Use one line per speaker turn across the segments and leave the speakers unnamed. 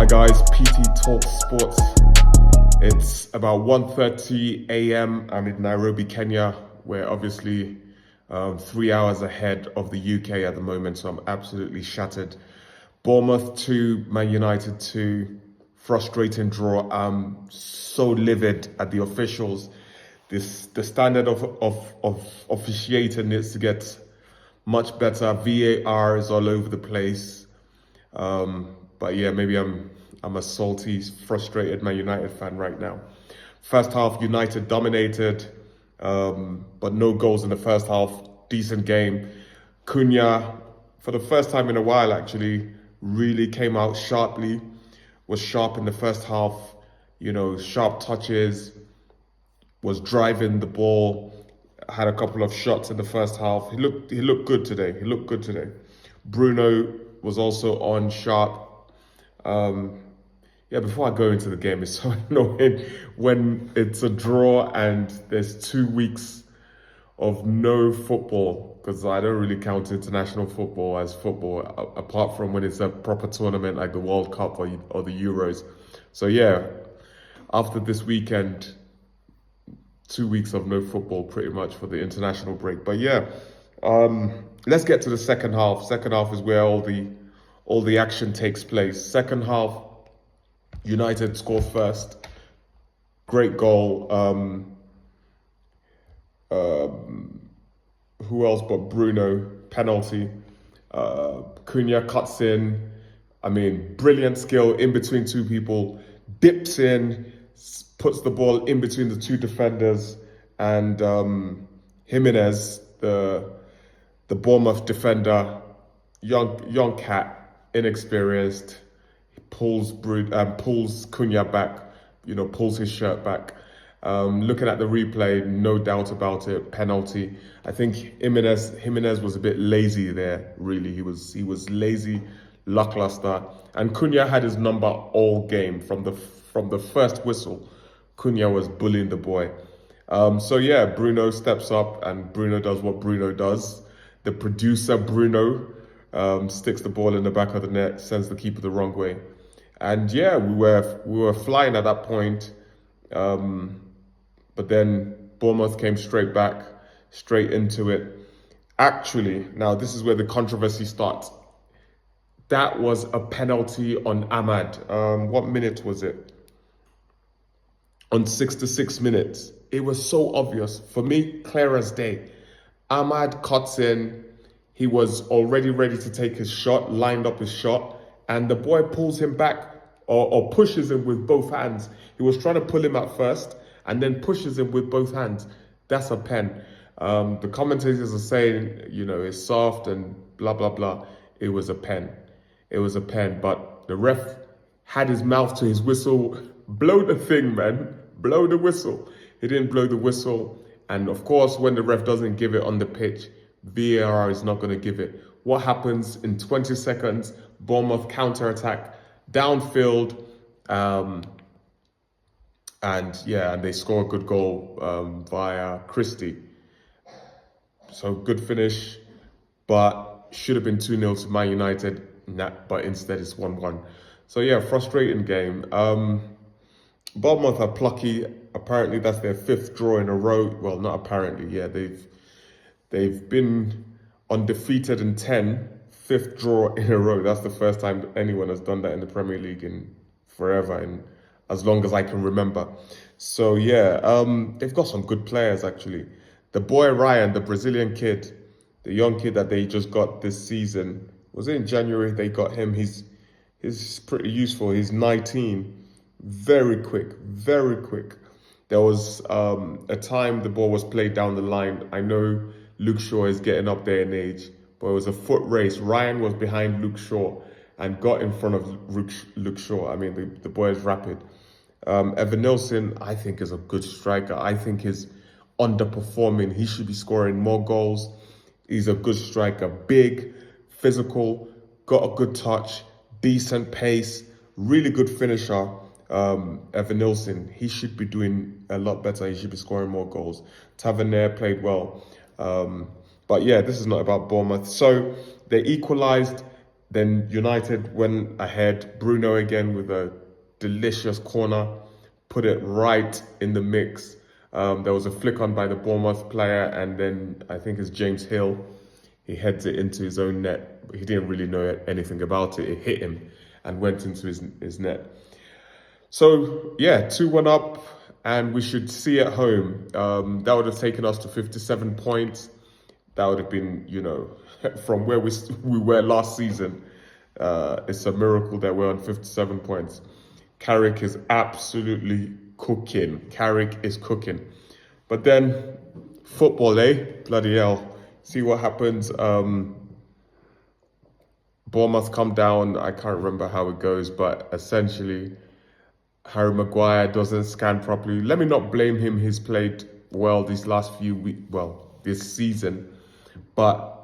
Hi guys, PT.TalkSports. It's about 1:30 a.m. I'm in Nairobi, Kenya. We're obviously 3 hours ahead of the UK at the moment, so I'm absolutely shattered. Bournemouth 2, Man United 2, frustrating draw. I'm so livid at the officials. The standard of officiating needs to get much better. VAR is all over the place. But yeah, maybe I'm a salty, frustrated Man United fan right now. First half, United dominated, but no goals in the first half. Decent game. Cunha, for the first time in a while, actually, really came out sharply. Was sharp in the first half. Sharp touches. Was driving the ball. Had a couple of shots in the first half. He looked good today. Bruno was also on sharp. Yeah, before I go into the game, it's so annoying when it's a draw and there's 2 weeks of no football, because I don't really count international football as football, apart from when it's a proper tournament like the World Cup or the Euros. So yeah, after this weekend, 2 weeks of no football pretty much for the international break. But yeah, let's get to the second half. Second half is where all the action takes place. Second half, United score first. Great goal. Who else but Bruno? Penalty. Cunha cuts in. I mean, brilliant skill in between two people. Dips in, puts the ball in between the two defenders, and Jimenez, the Bournemouth defender, young cat, inexperienced, pulls Cunha back, pulls his shirt back. Looking at the replay, no doubt about it, penalty. I think Jimenez was a bit lazy there. Really, he was lazy, lackluster, and Cunha had his number all game from the first whistle. Cunha was bullying the boy. So yeah, Bruno steps up and Bruno does what Bruno does. The producer Bruno sticks the ball in the back of the net, sends the keeper the wrong way, and yeah, we were flying at that point. But then Bournemouth came straight into it. Actually, now this is where the controversy starts. That was a penalty on Ahmad. What minute was it? On 66 minutes. It was so obvious. For me, clear as day. Ahmad cuts in. He was already ready to take his shot, lined up his shot, and the boy pulls him back or pushes him with both hands. He was trying to pull him at first and then pushes him with both hands. That's a pen. The commentators are saying, it's soft and blah, blah, blah. It was a pen. But the ref had his mouth to his whistle. Blow the thing, man. Blow the whistle. He didn't blow the whistle. And of course, when the ref doesn't give it on the pitch, VAR is not going to give it. What happens in 20 seconds? Bournemouth counter-attack, downfield, and they score a good goal via Christie. So good finish, but should have been 2-0 to Man United, but instead it's 1-1. So yeah, frustrating game. Bournemouth are plucky. Apparently that's their 5th draw in a row. Well, not apparently, yeah, they've been undefeated in 10, 5th draw in a row. That's the first time anyone has done that in the Premier League in forever, and as long as I can remember. So yeah, they've got some good players actually. The boy Ryan, the Brazilian kid, the young kid that they just got this season, was it in January they got him? He's pretty useful. He's 19, very quick. There was a time the ball was played down the line. I know Luke Shaw is getting up there in age, but it was a foot race. Ryan was behind Luke Shaw and got in front of Luke Shaw. I mean, the boy is rapid. Evan Nilsson, I think, is a good striker. I think he's underperforming. He should be scoring more goals. He's a good striker. Big, physical, got a good touch, decent pace, really good finisher. Evan Nilsson, he should be doing a lot better. He should be scoring more goals. Tavernier played well. But yeah, this is not about Bournemouth. So they equalised. Then United went ahead. Bruno again with a delicious corner, put it right in the mix. There was a flick on by the Bournemouth player, and then I think it's James Hill. He heads it into his own net, but he didn't really know anything about it. It hit him and went into his net. So yeah, 2-1 up, and we should see at home. That would have taken us to 57 points. That would have been, from where we were last season. It's a miracle that we're on 57 points. Carrick is absolutely cooking. Carrick is cooking. But then, football, eh? Bloody hell. See what happens. Bournemouth come down. I can't remember how it goes, but essentially, Harry Maguire doesn't scan properly. Let me not blame him. He's played well these last few weeks, this season. But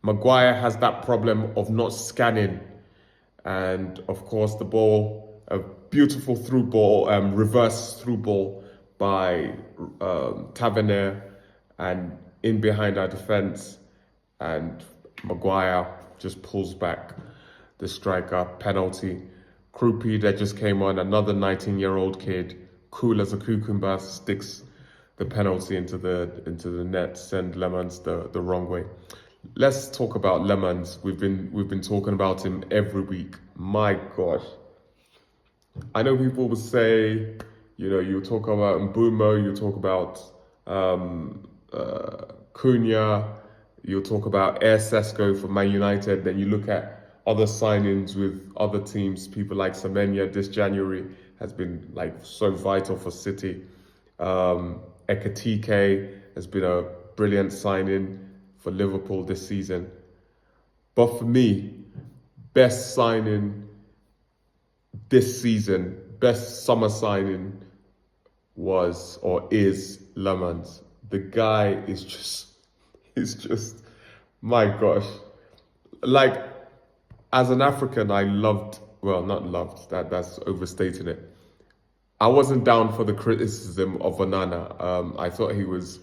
Maguire has that problem of not scanning. And of course, the ball, a beautiful through ball, reverse through ball by Tavernier and in behind our defence. And Maguire just pulls back the striker. Penalty. Krupi that just came on, another 19-year-old kid, cool as a cucumber, sticks the penalty into the net, send Lemans the wrong way. Let's talk about Lemans. We've been talking about him every week. My gosh. I know people will say, you talk about Mbumo, you talk about Cunha, you'll talk about Air Sesko for Man United, then you look at other signings with other teams, people like Semenya this January has been so vital for City. Ekatike has been a brilliant signing for Liverpool this season. But for me, best signing this season, best summer signing was or is Lemans. The guy is just, my gosh. As an African, I loved, not loved, that's overstating it. I wasn't down for the criticism of Onana. I thought he was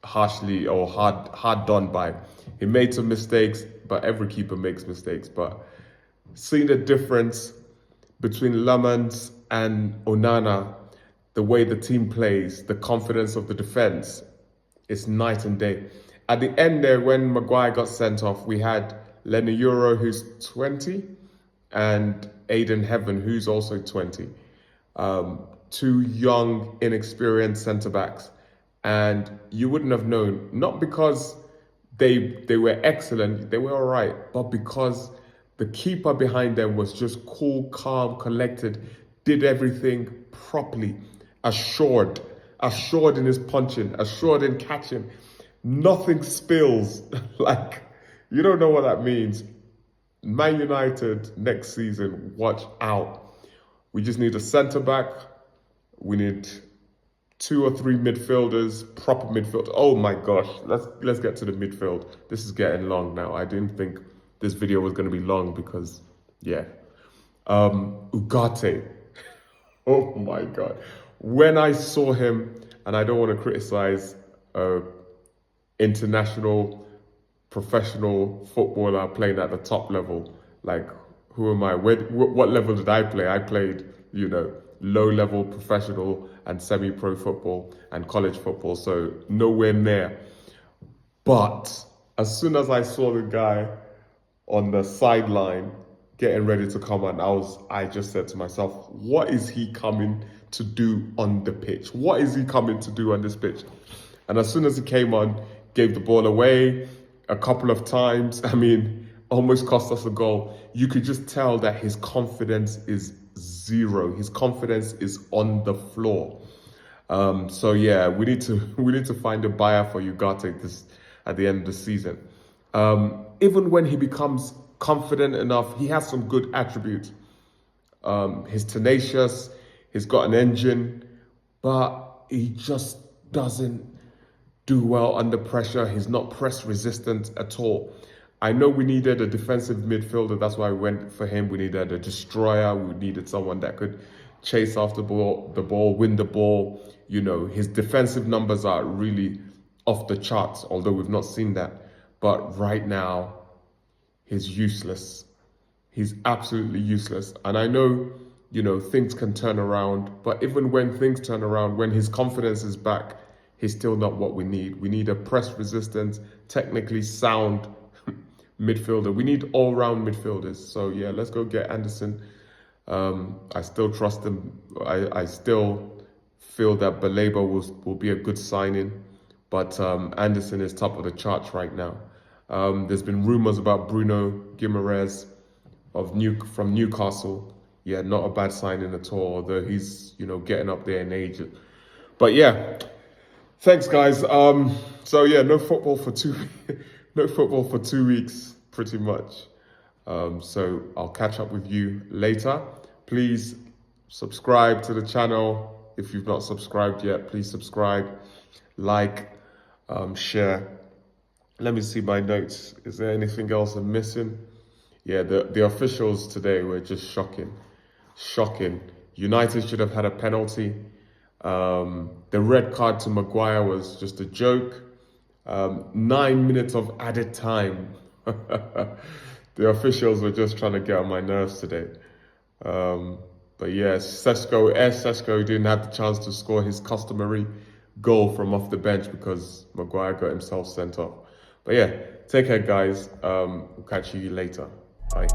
harshly or hard done by. He made some mistakes, but every keeper makes mistakes. But seeing the difference between Lemans and Onana, the way the team plays, the confidence of the defense, it's night and day. At the end there, when Maguire got sent off, we had Lenny Euro, who's 20, and Aiden Heaven, who's also 20. Two young, inexperienced centre-backs. And you wouldn't have known, not because they were excellent, they were all right, but because the keeper behind them was just cool, calm, collected, did everything properly, assured in his punching, assured in catching. Nothing spills. You don't know what that means. Man United next season, watch out. We just need a centre-back. We need 2 or 3 midfielders, proper midfield. Oh my gosh, let's get to the midfield. This is getting long now. I didn't think this video was going to be long because, yeah. Ugarte. Oh my God. When I saw him, and I don't want to criticize international professional footballer playing at the top level. Who am I? What level did I play? I played, low-level professional and semi-pro football and college football, so nowhere near. But as soon as I saw the guy on the sideline getting ready to come on, I just said to myself, what is he coming to do on the pitch? What is he coming to do on this pitch? And as soon as he came on, gave the ball away a couple of times. Almost cost us a goal. You could just tell that his confidence is zero. His confidence is on the floor. So yeah, we need to find a buyer for Ugarte at the end of the season. Even when he becomes confident enough, he has some good attributes. He's tenacious. He's got an engine, but he just doesn't do well under pressure. He's not press resistant at all. I know we needed a defensive midfielder. That's why I went for him. We needed a destroyer. We needed someone that could chase after the ball, win the ball. His defensive numbers are really off the charts, although we've not seen that. But right now, he's useless. He's absolutely useless. And I know, things can turn around, but even when things turn around, when his confidence is back, he's still not what we need. We need a press resistant, technically sound midfielder. We need all-round midfielders. So yeah, let's go get Anderson. I still trust him. I still feel that Baleba will be a good signing, but Anderson is top of the charts right now. There's been rumors about Bruno Guimaraes from Newcastle. Yeah, not a bad signing at all, although he's getting up there in age. But yeah, thanks guys. So yeah, no football for no football for 2 weeks, pretty much. So I'll catch up with you later. Please subscribe to the channel. If you've not subscribed yet, please subscribe, like, share. Let me see my notes. Is there anything else I'm missing? Yeah, the officials today were just shocking. Shocking. United should have had a penalty. The red card to Maguire was just a joke. 9 minutes of added time. The officials were just trying to get on my nerves today. But yeah, Sesko didn't have the chance to score his customary goal from off the bench because Maguire got himself sent off. But yeah, take care guys. We'll catch you later. Bye.